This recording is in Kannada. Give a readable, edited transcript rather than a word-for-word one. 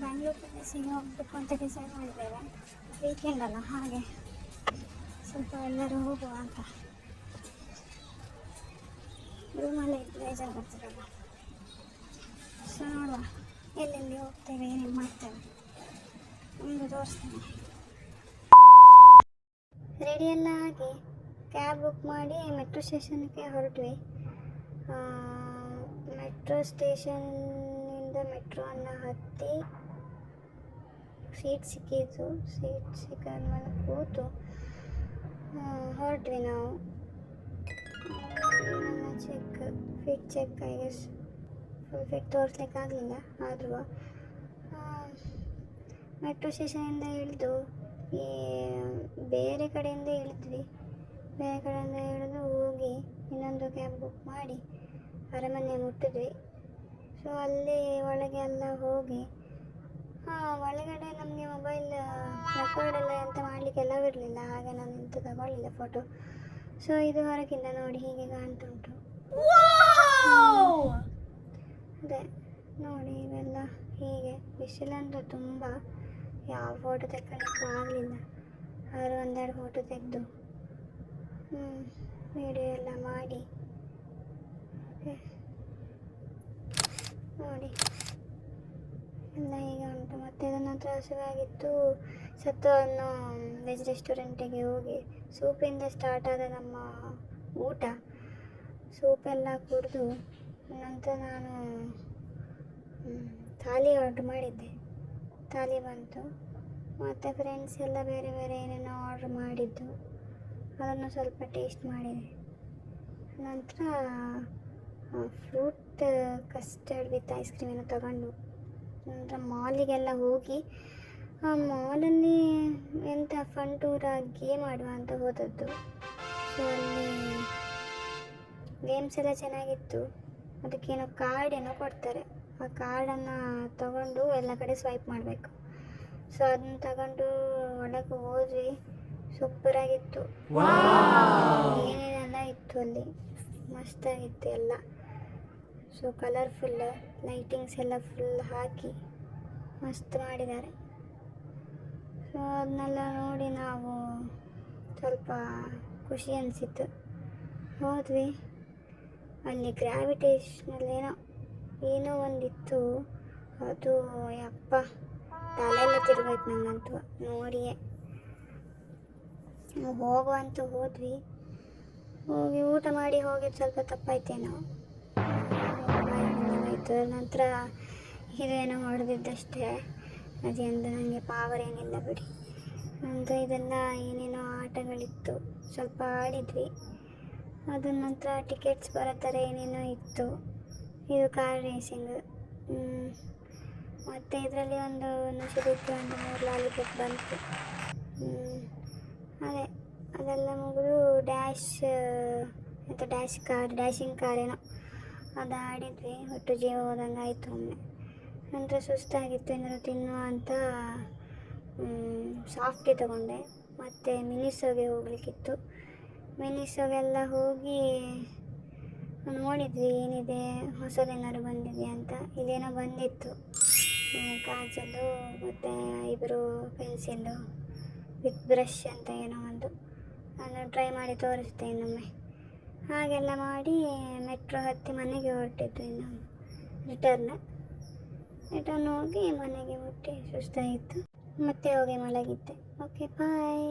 ಬ್ಯಾಂಗ್ಳೂರ್ ಪ್ಲೇಸಿಗೆ ಹೋಗಬೇಕು ಅಂತ ಡಿಸೈಡ್ ಮಾಡಿದ್ದೇವೆ. ವೀಕೆಂಡ್ ಅಲ್ಲ, ಹಾಗೆ ಸ್ವಲ್ಪ ಎಲ್ಲರೂ ಹೋಗುವ ಅಂತ. ರೂಮಲ್ಲೇ ಇದ್ದು ಬೇಜಾರು ಬರ್ತಿರಲ್ಲ. ಸೊ ನೋಡುವ ಎಲ್ಲೆಲ್ಲಿ ಹೋಗ್ತೇವೆ, ಏನೇನು ಮಾಡ್ತೇವೆ ಒಂದು ತೋರಿಸ್ತೇನೆ. ರೆಡಿ ಎಲ್ಲ ಆಗಿ ಕ್ಯಾಬ್ ಬುಕ್ ಮಾಡಿ ಮೆಟ್ರೋ ಸ್ಟೇಷನ್ಗೆ ಹೊರಟ್ವಿ. ಮೆಟ್ರೋ ಸ್ಟೇಷನ್ನಿಂದ ಮೆಟ್ರೋವನ್ನು ಹತ್ತಿ ಸೀಟ್ ಸಿಕ್ಕಿತು. ಸೀಟ್ ಸಿಕ್ಕಾದ ಮೇಲೆ ಕೂತು ಹೊರಟ್ವಿ ನಾವು. ನನ್ನ fit check I guess full fit ತೋರಿಸ್ಲಿಕ್ಕೆ ಆಗಲಿಲ್ಲ. ಆದರೂ ಮೆಟ್ರೋ ಸ್ಟೇಷನಿಂದ ಇಳಿದು ಬೇರೆ ಕಡೆಯಿಂದ ಇಳಿದ್ವಿ. ಬೇರೆ ಕಡೆಯಿಂದ ಇಳಿದು ಹೋಗಿ ಇನ್ನೊಂದು ಕ್ಯಾಬ್ ಬುಕ್ ಮಾಡಿ ಅರಮನೆ ಮುಟ್ಟಿದ್ವಿ. ಸೊ ಅಲ್ಲಿ ಒಳಗೆ ಎಲ್ಲ ಹೋಗಿ ಒಳಗಡೆ ನಮಗೆ ಮೊಬೈಲ್ ರೆಕಾರ್ಡ್ ಎಲ್ಲ ಎಂತ ಮಾಡಲಿಕ್ಕೆಲ್ಲ ಇರಲಿಲ್ಲ. ಹಾಗೆ ನಾನು ಎಂತ ತಗೊಳ್ಳಿಲ್ಲ ಫೋಟೋ. ಸೊ ಇದು ಹೊರಗಿಂದ ನೋಡಿ ಹೀಗೆ ಕಾಣ್ತಾ ಉಂಟು. ಅದೇ ನೋಡಿ, ಇವೆಲ್ಲ ಹೀಗೆ ಬಿಸಿಲಂತೂ ತುಂಬ. ಯಾವ ಫೋಟೋ ತೆಗೊಳ್ಳಿಕ್ಕೂ ಆಗಲಿಲ್ಲ. ಆದರೂ ಒಂದೆರಡು ಫೋಟೋ ತೆಗೆದು ವಿಡಿಯೋ ಎಲ್ಲ ಮಾಡಿ ನೋಡಿ ಎಲ್ಲ ಹೀಗೆ ಉಂಟು. ಮತ್ತು ಅದರ ನಂತರ ಹಸಿವಾಗಿತ್ತು. ಸತ್ವವನ್ನು ವೆಜ್ ರೆಸ್ಟೋರೆಂಟಿಗೆ ಹೋಗಿ ಸೂಪಿಂದ ಸ್ಟಾರ್ಟ್ ಆದ ನಮ್ಮ ಊಟ. ಸೂಪೆಲ್ಲ ಕುಡಿದು ನಂತರ ನಾನು ಥಾಲಿ ಆರ್ಡ್ರ್ ಮಾಡಿದ್ದೆ. ಥಾಲಿ ಬಂತು. ಮತ್ತು ಫ್ರೆಂಡ್ಸ್ ಎಲ್ಲ ಬೇರೆ ಬೇರೆ ಏನೇನೋ ಆರ್ಡ್ರ್ ಮಾಡಿದ್ದು, ಅದನ್ನು ಸ್ವಲ್ಪ ಟೇಸ್ಟ್ ಮಾಡಿದೆ. ನಂತರ ಫ್ರೂಟ್ ಕಸ್ಟರ್ಡ್ ವಿತ್ ಐಸ್ ಕ್ರೀಮನ್ನು ತಗೊಂಡು ನಂತರ ಮಾಲಿಗೆಲ್ಲ ಹೋಗಿ ಆ ಮಾಲಲ್ಲಿ ಎಂಥ ಫನ್ ಟೂರ ಗೇಮ್ ಆಡುವ ಅಂತ ಹೋದದ್ದು. ಸೊ ಅಲ್ಲಿ ಗೇಮ್ಸ್ ಎಲ್ಲ ಚೆನ್ನಾಗಿತ್ತು. ಅದಕ್ಕೇನೋ ಕಾರ್ಡ್ ಏನೋ ಕೊಡ್ತಾರೆ. ಆ ಕಾರ್ಡನ್ನು ತಗೊಂಡು ಎಲ್ಲ ಕಡೆ ಸ್ವೈಪ್ ಮಾಡಬೇಕು. ಸೊ ಅದನ್ನು ತಗೊಂಡು ಒಳಗೆ ಹೋದ್ವಿ. ಸೂಪರಾಗಿತ್ತು. ಏನೇನೆಲ್ಲ ಇತ್ತು ಅಲ್ಲಿ, ಮಸ್ತಾಗಿತ್ತು ಎಲ್ಲ. ಸೊ ಕಲರ್ಫುಲ್ ಲೈಟಿಂಗ್ಸ್ ಎಲ್ಲ ಫುಲ್ ಹಾಕಿ ಮಸ್ತ್ ಮಾಡಿದ್ದಾರೆ. ಸೊ ಅದನ್ನೆಲ್ಲ ನೋಡಿ ನಾವು ಸ್ವಲ್ಪ ಖುಷಿ ಅನಿಸಿತ್ತು. ಹೋದ್ವಿ. ಅಲ್ಲಿ ಗ್ರಾವಿಟೇಷನಲ್ ಏನೋ ಒಂದಿತ್ತು. ಅದು ಯಪ್ಪ ತಲೆಯೆಲ್ಲ ತಿರುಗಾಯ್ತು ನಂಗಂತೂ ನೋಡಿಯೇ. ಹೋಗುವಂತೂ ಹೋದ್ವಿ. ಹೋಗಿ ಊಟ ಮಾಡಿ ಹೋಗಿದ್ದು ಸ್ವಲ್ಪ ತಪ್ಪಾಯ್ತೇನೋ. ಆಯಿತು. ನಂತರ ಇದೇನೋ ಹೊಡೆದಿದ್ದಷ್ಟೇ. ಅದೆಂದು ನನಗೆ ಪಾವರ್ ಏನಿಲ್ಲ ಬಿಡಿ. ನಂತರ ಇದೆಲ್ಲ ಏನೇನೋ ಆಟಗಳಿತ್ತು, ಸ್ವಲ್ಪ ಆಡಿದ್ವಿ. ಅದ ನಂತರ ಟಿಕೆಟ್ಸ್ ಬರೋ ಥರ ಏನೇನೋ ಇತ್ತು. ಇದು ಕಾರ್ ರೇಸಿಂಗ್. ಮತ್ತು ಇದರಲ್ಲಿ ಒಂದು ನುಸಿದಿತ್ತು, ಒಂದು 3 ಲಾಲಿಪಾಪ್ ಬಂತು. ಅದೇ ಅದೆಲ್ಲ ಮುಗಿದು ಡ್ಯಾಶಿಂಗ್ ಕಾರ್ ಏನೋ ಅದು ಆಡಿದ್ವಿ. ಒಟ್ಟು ಜೀವ ಹೋದಂಗೆ ಆಯಿತು ಒಮ್ಮೆ. ನಂತರ ಸುಸ್ತಾಗಿತ್ತು, ಏನಾದ್ರು ತಿನ್ನುವ ಅಂತ ಸಾಫ್ಟಿ ತೊಗೊಂಡೆ. ಮತ್ತು ಮಿನಿಸೋಗೆ ಹೋಗಲಿಕ್ಕಿತ್ತು. ಮಿನಿಸೋಗೆಲ್ಲ ಹೋಗಿ ನೋಡಿದ್ವಿ ಏನಿದೆ, ಹೊಸದೇನಾದ್ರು ಬಂದಿದೆ ಅಂತ. ಇದೇನೋ ಬಂದಿತ್ತು, ಕಾಜಲ್ಲು ಮತ್ತು ಐಬ್ರೋ ಪೆನ್ಸಿಲ್ಲು ವಿತ್ ಬ್ರಷ್ ಅಂತ ಏನೋ ಒಂದು. ನಾನು ಟ್ರೈ ಮಾಡಿ ತೋರಿಸ್ತೆ ಇನ್ನೊಮ್ಮೆ. ಹಾಗೆಲ್ಲ ಮಾಡಿ ಮೆಟ್ರೋ ಹತ್ತಿ ಮನೆಗೆ ಹೊರಟಿದ್ದು. ಇನ್ನು ರಿಟರ್ನ್ ಹೋಗಿ ಮನೆಗೆ ಮುಟ್ಟಿ ಸುಸ್ತಾಯಿತ್ತು. ಮತ್ತೆ ಹೋಗಿ ಮಲಗಿದ್ದೆ. ಓಕೆ, ಬಾಯ್.